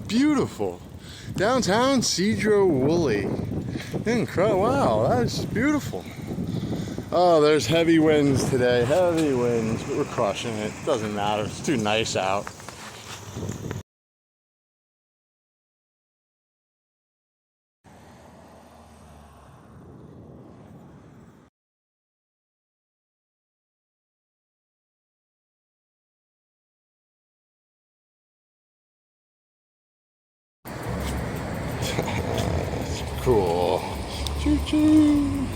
Beautiful. Downtown Cedro Woolley. Incredible. Wow, that's beautiful. Oh, there's heavy winds today. Heavy winds, but we're crushing it. Doesn't matter. It's too nice out. Cool. Choo-choo.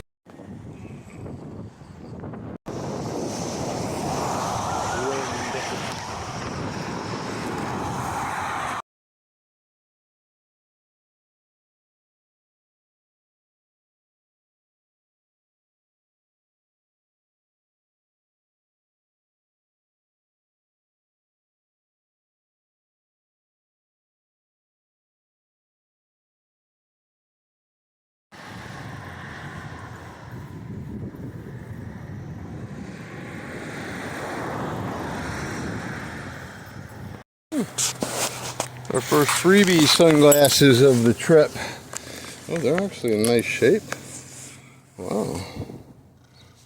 Our first freebie sunglasses of the trip. Oh, they're actually in nice shape. Wow.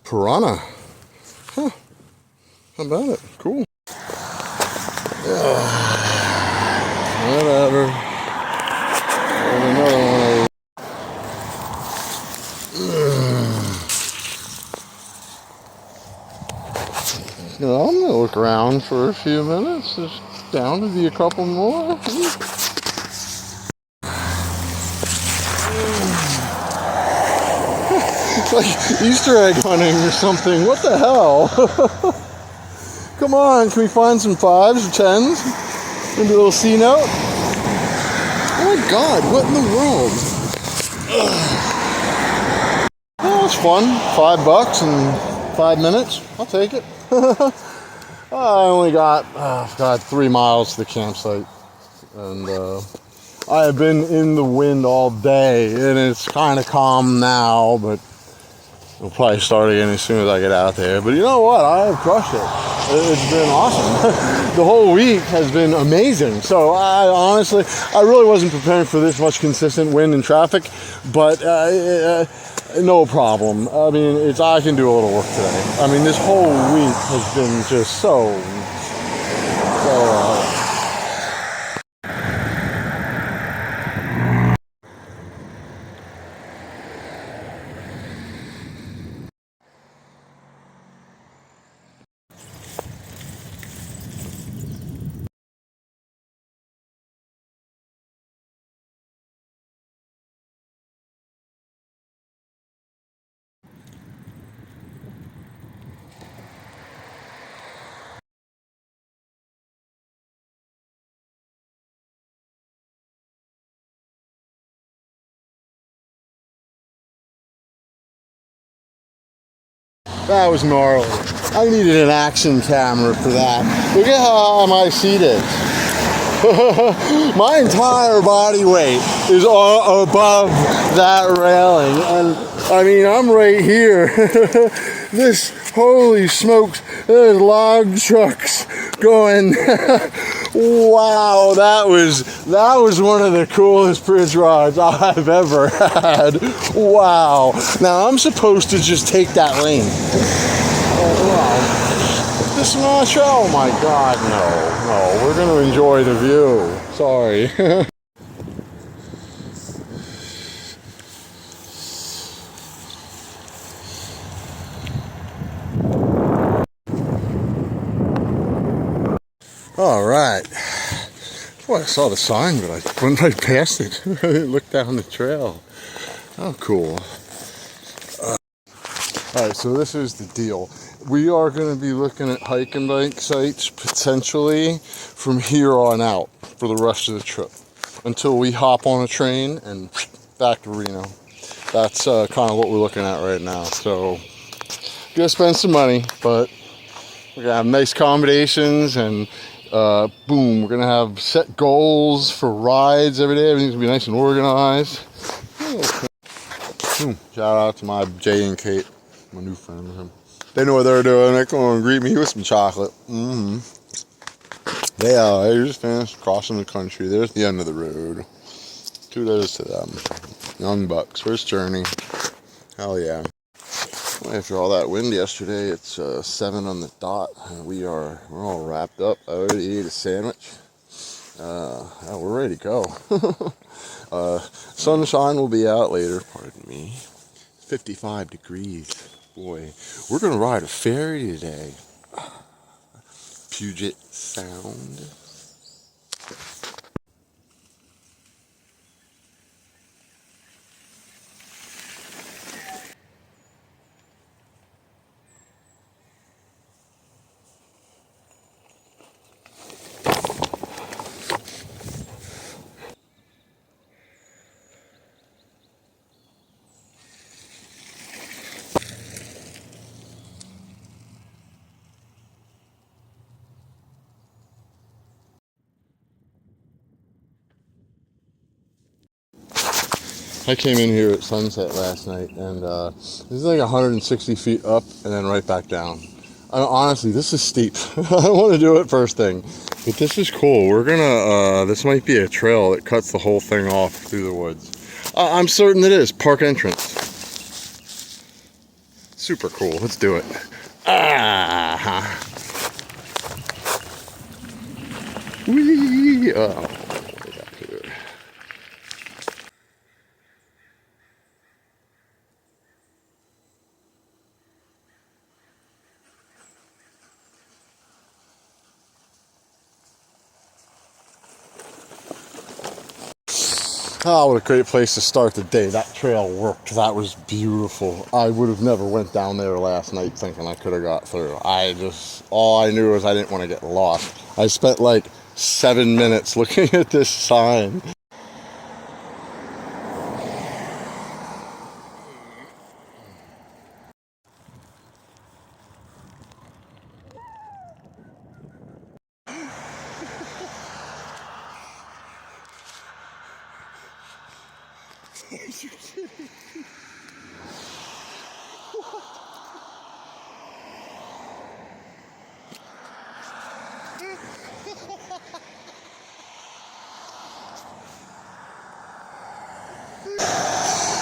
Piranha. Huh. How about it? Cool. Whatever. There's another one of those. No, I'm gonna look around for a few minutes. There's down to be a couple more. Like Easter egg hunting or something. What the hell? Come on, can we find some 5s or 10s? Maybe a little C note? Oh my god, what in the world? Oh, it's fun. $5 in 5 minutes. I'll take it. I only got 3 miles to the campsite. And I have been in the wind all day, and it's kind of calm now, but we'll probably start again as soon as I get out there. But you know what? I have crushed it. It's been awesome. The whole week has been amazing. So I honestly, I really wasn't preparing for this much consistent wind and traffic, but no problem. I mean, I can do a little work today. I mean, this whole week has been just so that was gnarly. I needed an action camera for that. Look at how my seat is. My entire body weight is all above that railing. And I mean, I'm right here. This, holy smokes, there's log trucks going. Wow, that was one of the coolest bridge rides I've ever had. Wow. Now I'm supposed to just take that lane. Wow. This notch, oh my god, no, we're gonna enjoy the view. Sorry. All right. Well, I saw the sign, but I went right past it. I didn't look down the trail. Oh, cool. All right, so this is the deal. We are going to be looking at hike and bike sites potentially from here on out for the rest of the trip until we hop on a train and back to Reno. That's kind of what we're looking at right now. So, we're going to spend some money, but we're going to have nice accommodations and boom, we're going to have set goals for rides every day. Everything's going to be nice and organized. Shout out to my Jay and Kate, my new friend with him. They know what they're doing. They come and greet me with some chocolate. Yeah, I just finished crossing the country. There's the end of the road. Kudos to them. Young bucks. First journey. Hell yeah. Well, after all that wind yesterday, it's 7 on the dot. And we're all wrapped up. I already ate a sandwich. We're ready to go. Sunshine will be out later. Pardon me. 55 degrees. Boy, we're going to ride a ferry today. Puget Sound. I came in here at sunset last night, and this is like 160 feet up and then right back down. Honestly, this is steep. I don't want to do it first thing, but this is cool. We're gonna, this might be a trail that cuts the whole thing off through the woods. I'm certain it is. Park entrance. Super cool. Let's do it. Whee! Oh. Oh, what a great place to start the day. That trail worked. That was beautiful. I would have never went down there last night thinking I could have got through. All I knew was I didn't want to get lost. I spent like 7 minutes looking at this sign.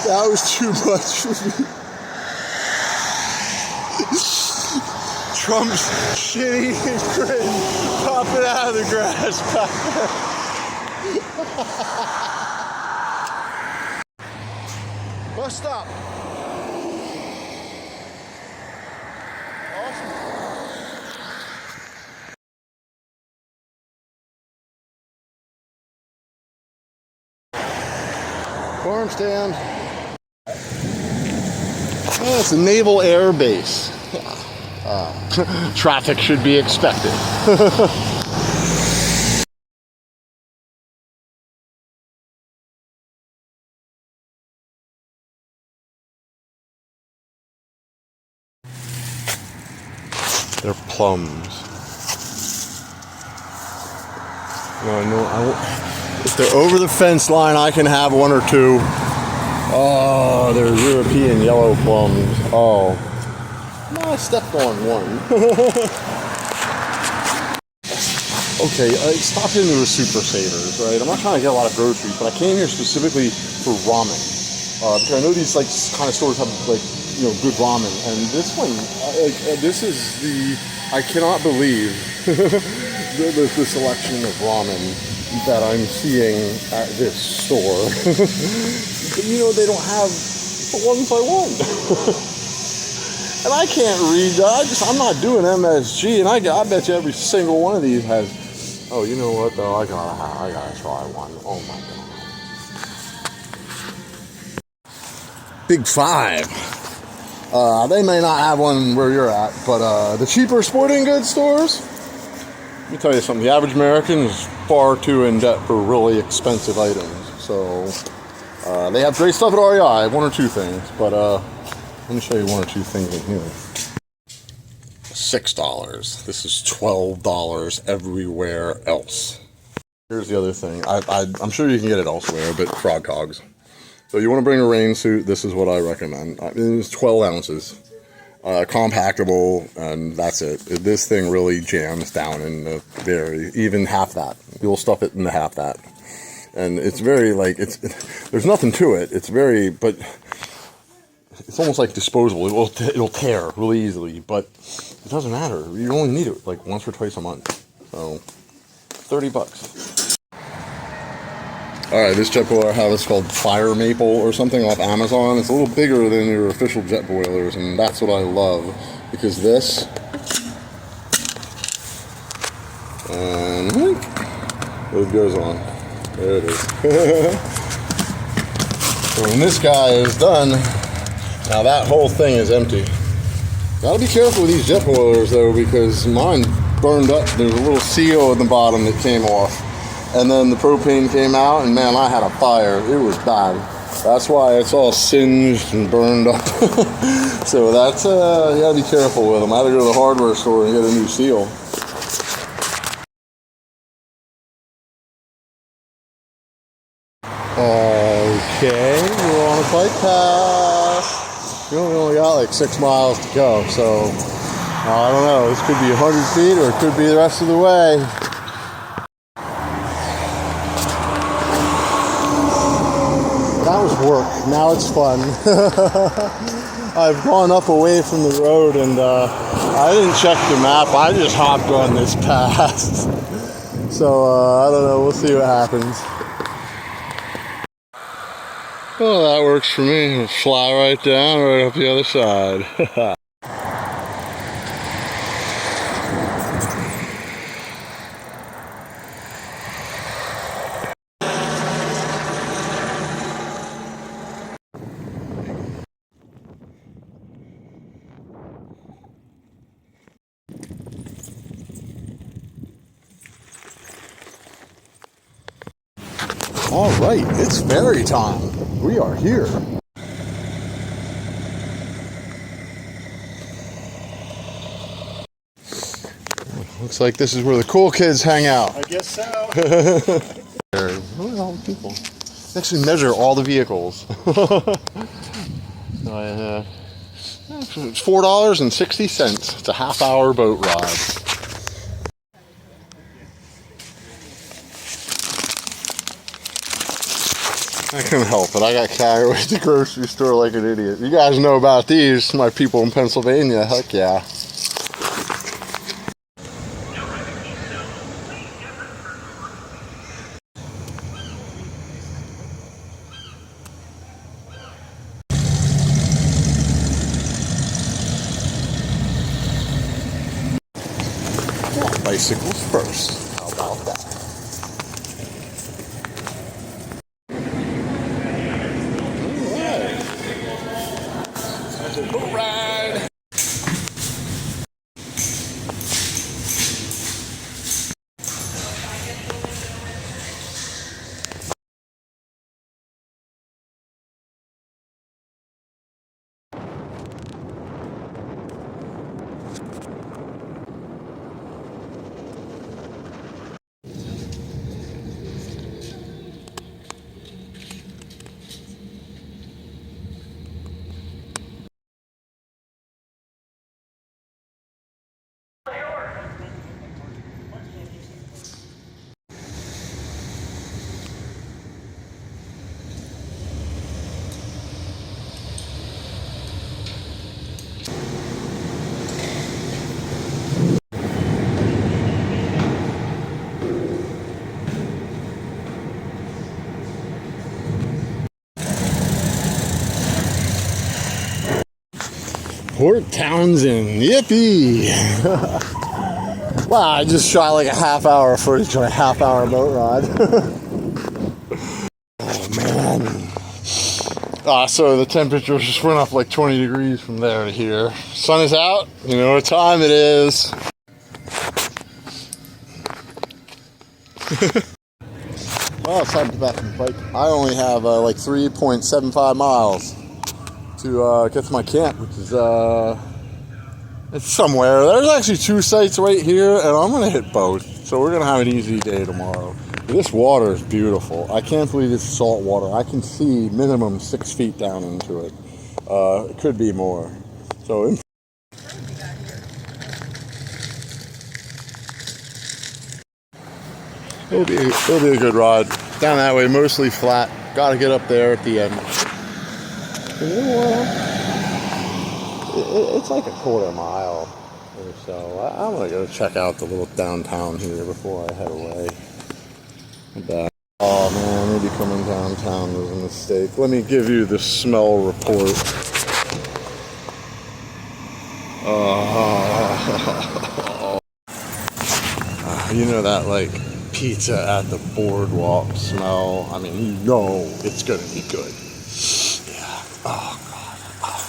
That was too much for me. Trump's shitty grin popping out of the grass back there. Bus stop. Awesome. Farm stand. Oh, it's a naval air base. Traffic should be expected. They're plums. If they're over the fence line, I can have one or two. Oh, they're European yellow plums. Oh. No, I stepped on one. Okay, I stopped into a Super Savers, right? I'm not trying to get a lot of groceries, but I came here specifically for ramen. Because I know these like kind of stores have like, good ramen. And this one, this is I cannot believe the selection of ramen that I'm seeing at this store. But they don't have the ones I want. And I can't read that. I'm not doing MSG, and I bet you every single one of these has. Oh, you know what though? I gotta try one. Oh my god. Big Five. They may not have one where you're at, but the cheaper sporting goods stores. Let me tell you something. The average American is far too in debt for really expensive items. So they have great stuff at REI. One or two things, but let me show you one or two things in here. $6. This is $12 everywhere else. Here's the other thing. I'm sure you can get it elsewhere, but frog cogs. So you want to bring a rain suit, this is what I recommend. It's 12 ounces. compactable, and that's it. This thing really jams down in the even half that. You'll stuff it into half that. And it's very like, there's nothing to it. It's very, but it's almost like disposable. It'll tear really easily, but it doesn't matter. You only need it like once or twice a month. So, $30. All right, this jet boiler I have is called Fire Maple or something off Amazon. It's a little bigger than your official jet boilers, and that's what I love, because this, and it goes on. There it is. So when this guy is done, now that whole thing is empty. Gotta be careful with these jet boilers though, because mine burned up. There's a little seal at the bottom that came off. And then the propane came out, and man, I had a fire. It was bad. That's why it's all singed and burned up. So that's, you gotta be careful with them. I had to go to the hardware store and get a new seal. Okay, we're on a bike path. We only got like 6 miles to go, so I don't know. This could be 100 feet or it could be the rest of the way. That was work. Now it's fun. I've gone up away from the road, and I didn't check the map. I just hopped on this path. So I don't know. We'll see what happens. Oh, that works for me. It'll fly right down, right up the other side. All right, it's ferry time. We are here. Looks like this is where the cool kids hang out. I guess so. Look at all the people. They actually measure all the vehicles. It's $4.60. It's a half-hour boat ride. I couldn't help it. I got carried away to the grocery store like an idiot. You guys know about these, my people in Pennsylvania. Heck yeah. Yeah, bicycles first. How about that? Boat ride. Port Townsend, yippee! Wow, I just shot like a half-hour footage on a half-hour boat ride. Oh man! So the temperature just went up like 20 degrees from there to here. Sun is out. You know what time it is. Well, it's time to get back on the bike. I only have like 3.75 miles to get to my camp, which is it's somewhere. There's actually 2 sites right here, and I'm gonna hit both. So we're gonna have an easy day tomorrow. This water is beautiful. I can't believe it's salt water. I can see minimum 6 feet down into it. It could be more. So It'll be a good ride. Down that way, mostly flat. Got to get up there at the end. And you know what? It's like a quarter mile or so. I'm gonna go check out the little downtown here before I head away. Oh man, maybe coming downtown was a mistake. Let me give you the smell report. You know that like pizza at the boardwalk smell? I mean, you know it's gonna be good. Yeah. Oh God. Oh.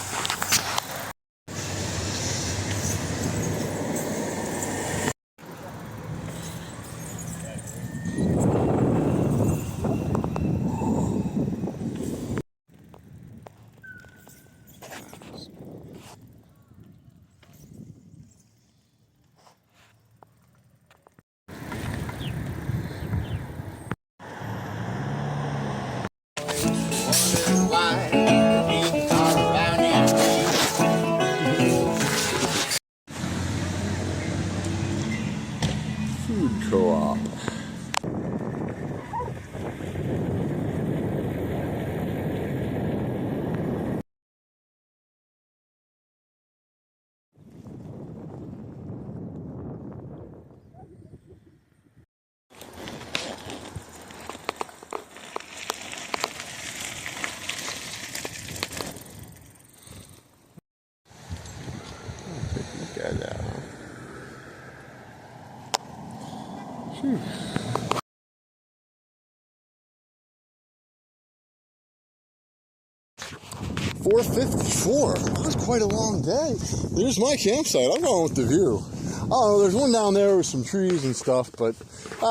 4:54. That was quite a long day. There's my campsite. I'm going with the view. Oh, there's one down there with some trees and stuff, but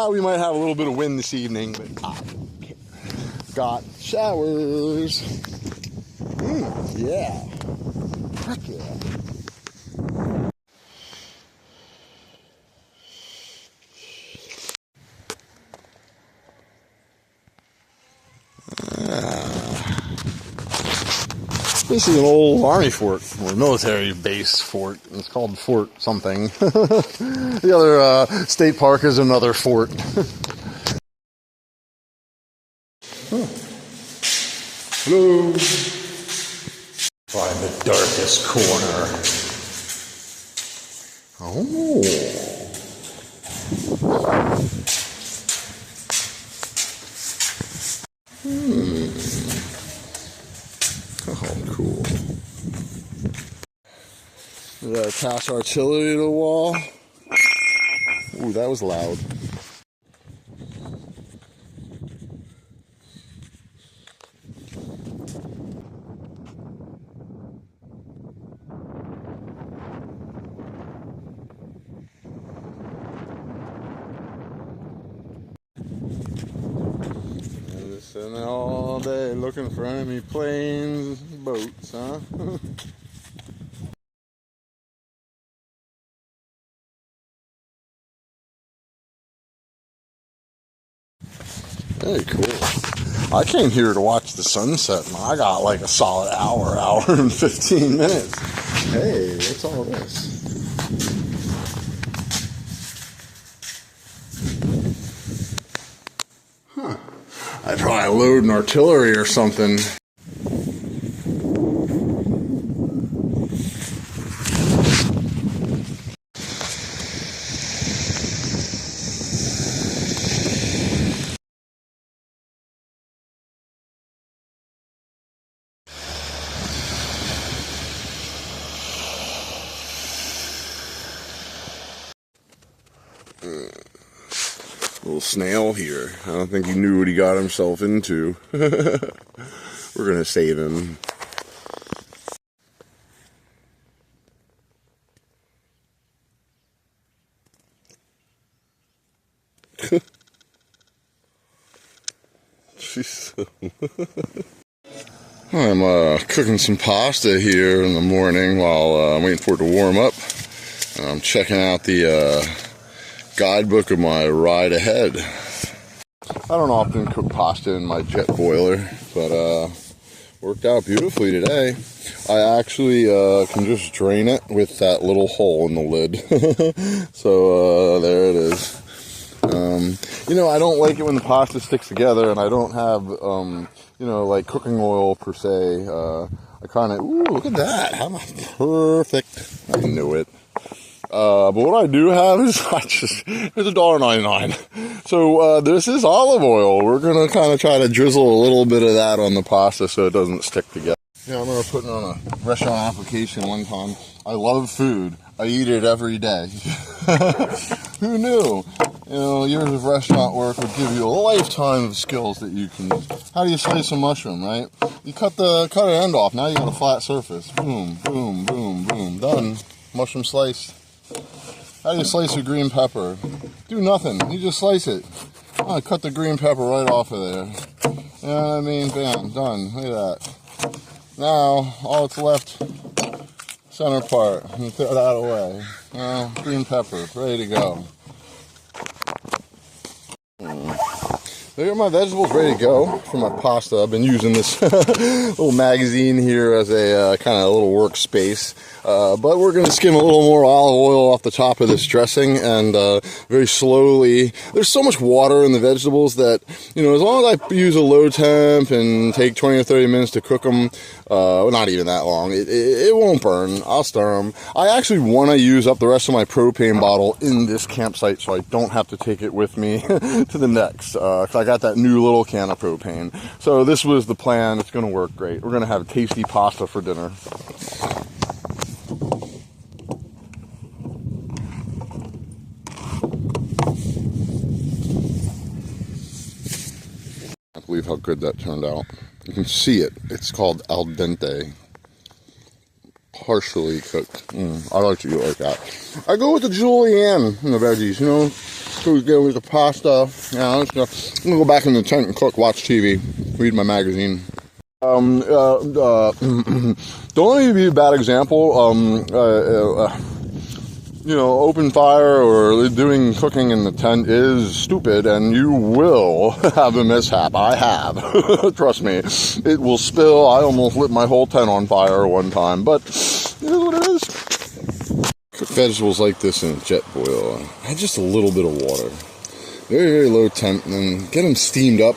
we might have a little bit of wind this evening. But got showers. Yeah. Heck yeah. This is an old army fort, or military base fort. It's called Fort something. The other state park is another fort. Hello. Find the darkest corner. Oh. Oh, cool. We gotta attach artillery to the wall. Ooh, that was loud. Sitting there all day looking for enemy planes, boats, huh? Very cool. I came here to watch the sunset, and I got like a solid hour and 15 minutes. Hey, what's all this? Huh. I'd probably load an artillery or something. Little snail here. I don't think he knew what he got himself into. We're gonna save him. I'm cooking some pasta here in the morning while I'm waiting for it to warm up. And I'm checking out the guidebook of my ride ahead. I don't often cook pasta in my jet boiler, but worked out beautifully today. I actually can just drain it with that little hole in the lid. So there it is. You know, I don't like it when the pasta sticks together, and I don't have, you know, like cooking oil per se. I kind of, ooh, look at that. How perfect. I knew it. But what I do have is it's $1.99. So this is olive oil. We're going to kind of try to drizzle a little bit of that on the pasta so it doesn't stick together. Yeah, I remember putting on a restaurant application one time. I love food. I eat it every day. Who knew? You know, years of restaurant work would give you a lifetime of skills that you can use. How do you slice a mushroom, right? You cut the end off. Now you got a flat surface. Boom, boom, boom, boom. Done. Mushroom sliced. How do you slice a green pepper? Do nothing. You just slice it. I cut the green pepper right off of there. You know what I mean? Bam. Done. Look at that. Now, all that's left, center part. You throw that away. Now, green pepper, ready to go. There are my vegetables ready to go for my pasta. I've been using this little magazine here as a kind of little workspace. But we're going to skim a little more olive oil off the top of this dressing, and very slowly. There's so much water in the vegetables that, you know, as long as I use a low temp and take 20 or 30 minutes to cook them, well, not even that long, it won't burn. I'll stir them. I actually want to use up the rest of my propane bottle in this campsite so I don't have to take it with me to the next. 'Cause I got that new little can of propane. So this was the plan. It's going to work great. We're going to have tasty pasta for dinner. I believe how good that turned out. You can see it. It's called al dente. Partially cooked. I like to eat it like that. I go with the julienne in the veggies, you know. Go with the pasta. Yeah, I'm gonna go back in the tent and cook, watch TV, read my magazine. Don't let me be a bad example. You know, open fire or doing cooking in the tent is stupid, and you will have a mishap. I have. Trust me. It will spill. I almost lit my whole tent on fire one time, but it is what it is. Cook vegetables like this in a jet boil. Add just a little bit of water. Very, very low temp, and then get them steamed up.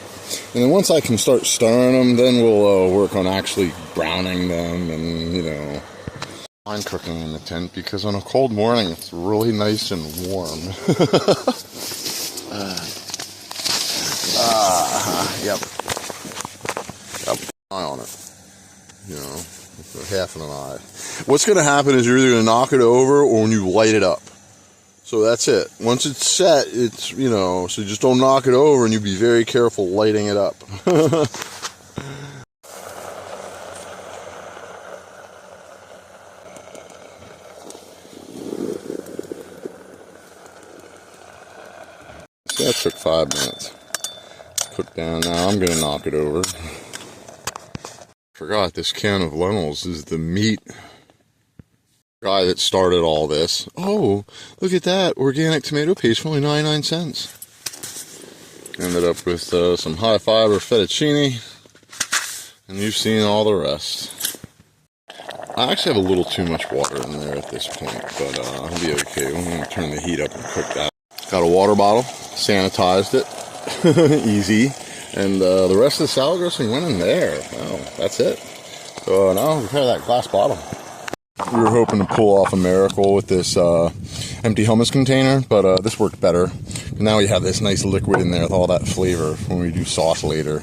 And then once I can start stirring them, then we'll work on actually browning them and, you know. I'm cooking in the tent because on a cold morning it's really nice and warm. Yep. Eye on it. You know, half an eye. What's going to happen is you're either going to knock it over or when you light it up. So that's it. Once it's set, it's, you know, so just don't knock it over, and you be very careful lighting it up. So that took 5 minutes. Cook down. Now I'm going to knock it over. Forgot this can of lentils is the meat guy that started all this. Oh, look at that. Organic tomato paste for only 99 cents. Ended up with some high fiber fettuccine. And you've seen all the rest. I actually have a little too much water in there at this point, but I'll be okay. I'm going to turn the heat up and cook that. Got a water bottle, sanitized it, easy, and the rest of the salad dressing went in there. Wow, that's it. So now I'll prepare that glass bottom. We were hoping to pull off a miracle with this empty hummus container, but this worked better. Now we have this nice liquid in there with all that flavor when we do sauce later.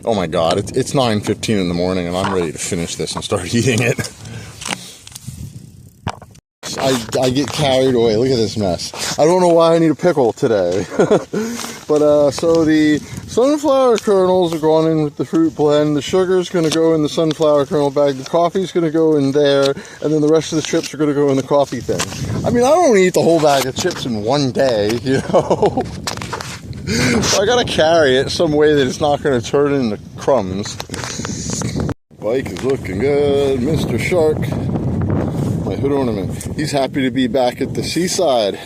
Oh my God, it's 9:15 in the morning and I'm ready to finish this and start eating it. I get carried away. Look at this mess. I don't know why I need a pickle today. But so the sunflower kernels are going in with the fruit blend. The sugar's going to go in the sunflower kernel bag. The coffee's going to go in there. And then the rest of the chips are going to go in the coffee thing. I mean, I don't eat the whole bag of chips in one day, you know. So I got to carry it some way that it's not going to turn into crumbs. Bike is looking good. Mr. Shark. My hood ornament. He's happy to be back at the seaside.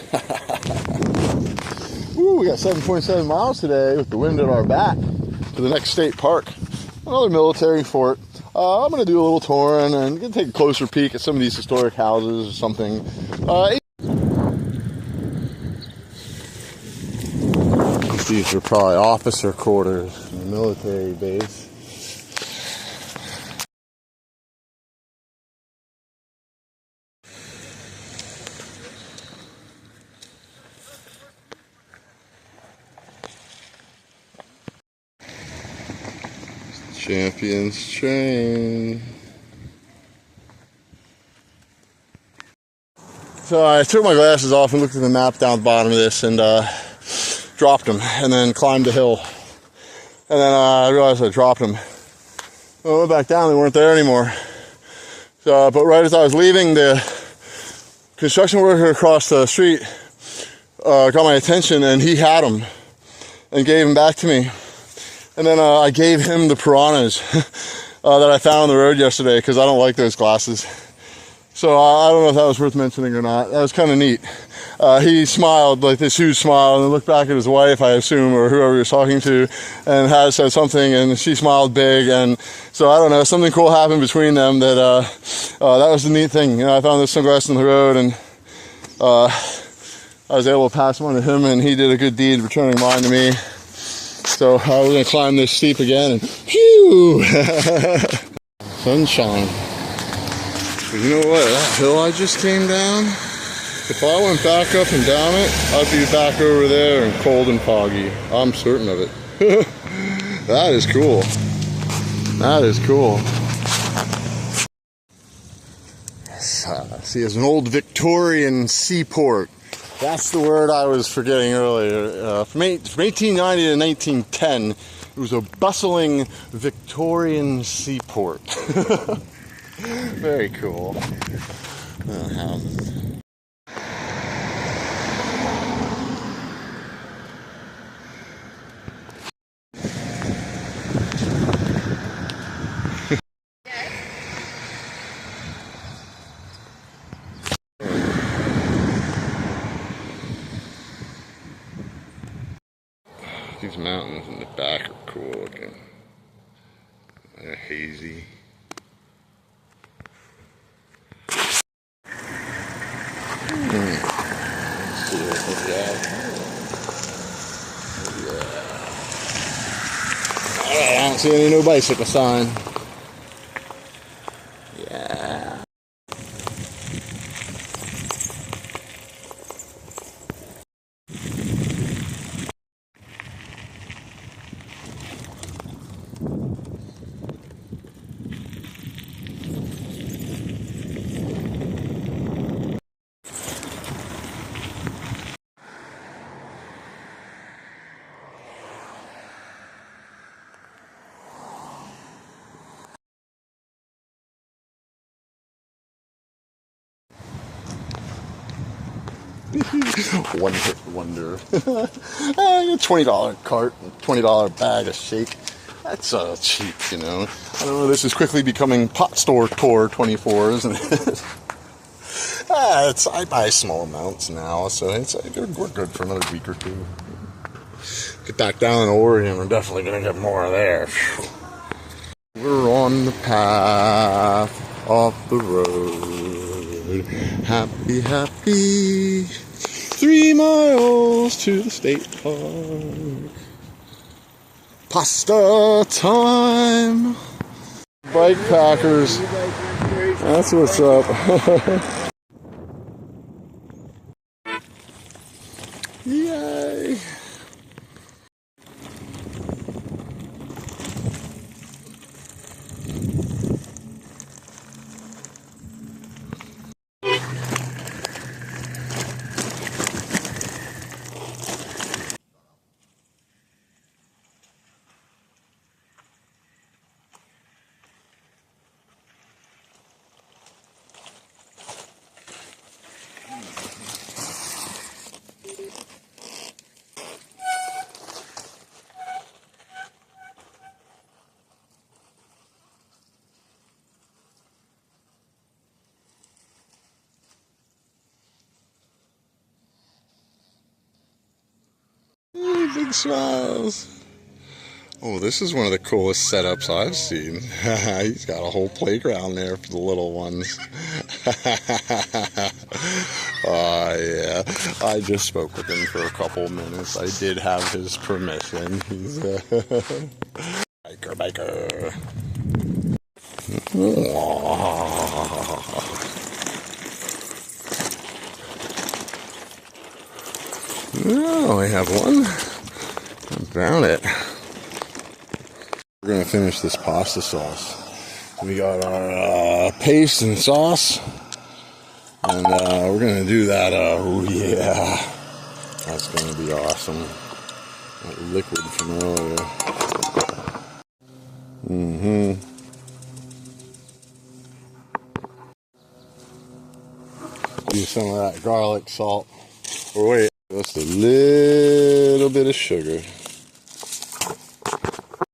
Woo, we got 7.7 miles today with the wind at our back to the next state park. Another military fort. I'm going to do a little touring and going to take a closer peek at some of these historic houses or something. These are probably officer quarters in the military base. Champions train. So I took my glasses off and looked at the map down the bottom of this and dropped them, and then climbed the hill. And then I realized I dropped them. I went back down, they weren't there anymore. So, but right as I was leaving, the construction worker across the street got my attention, and he had them and gave them back to me. And then I gave him the piranhas that I found on the road yesterday, because I don't like those glasses. So I don't know if that was worth mentioning or not. That was kind of neat. He smiled, like this huge smile, and then looked back at his wife, I assume, or whoever he was talking to, and had said something, and she smiled big. And so I don't know, something cool happened between them that that was the neat thing. You know, I found those sunglasses on the road, and I was able to pass one to him, and he did a good deed returning mine to me. So we're going to climb this steep again, and phew! Sunshine. But you know what, that hill I just came down, if I went back up and down it, I'd be back over there and cold and foggy. I'm certain of it. That is cool. That is cool. See, it's an old Victorian seaport. That's the word I was forgetting earlier. From 1890 to 1910, it was a bustling Victorian seaport. Very cool. Houses. These mountains in the back are cool looking. They're hazy. Let's see what we got. Yeah. I don't see any no bicycle sign. Yeah. One hit wonder. $20 cart, $20 bag of shake. That's cheap, you know. I don't know, this is quickly becoming pot store tour 24, isn't it? I buy small amounts now, so we're good for another week or two. Get back down in Oregon, we're definitely going to get more of there. We're on the path off the road. Happy, happy. 3 miles to the state park. Pasta time. Bike packers. That's what's up. Yay. Big smiles. Oh, this is one of the coolest setups I've seen. He's got a whole playground there for the little ones. Oh, yeah. I just spoke with him for a couple minutes. I did have his permission. He's biker. Oh, I have one. I found it. We're going to finish this pasta sauce. We got our paste and sauce. And we're going to do that. Oh, yeah. That's going to be awesome. That liquid from earlier. Use some of that garlic salt. Or wait, just a little bit of sugar.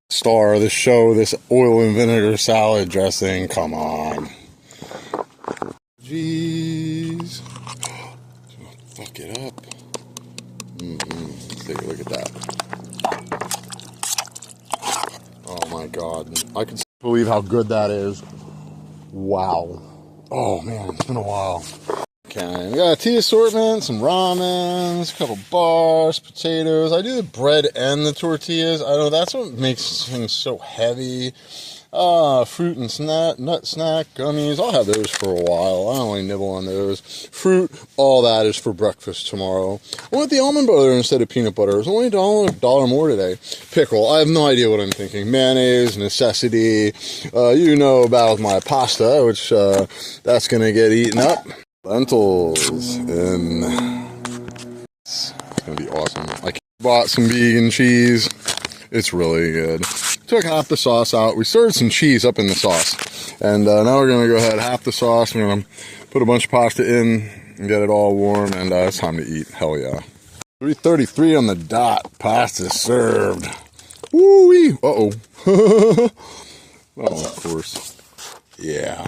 Star of the show, this oil and vinegar salad dressing. Come on. Jeez. Fuck it up. Let's take a look at that. Oh my god. I can believe how good that is. Wow. Oh man, it's been a while. Okay, we got a tea assortment, some ramens, a couple bars, potatoes. I do the bread and the tortillas. I know that's what makes things so heavy. Fruit and nut snack, gummies. I'll have those for a while. I only nibble on those. Fruit, all that is for breakfast tomorrow. I went the almond butter instead of peanut butter. It was only $1 more today. Pickle, I have no idea what I'm thinking. Mayonnaise, necessity. You know about my pasta, which that's going to get eaten up. Lentils, and it's going to be awesome. I bought some vegan cheese. It's really good. Took half the sauce out. We stirred some cheese up in the sauce. And now we're going to go ahead, half the sauce. We're going to put a bunch of pasta in and get it all warm. And it's time to eat. Hell yeah. 3:33 on the dot. Pasta served. Woo-wee. Uh-oh. Oh, of course. Yeah.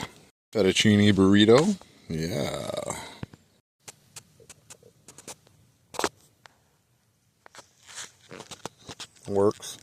Fettuccine burrito. Yeah. Works.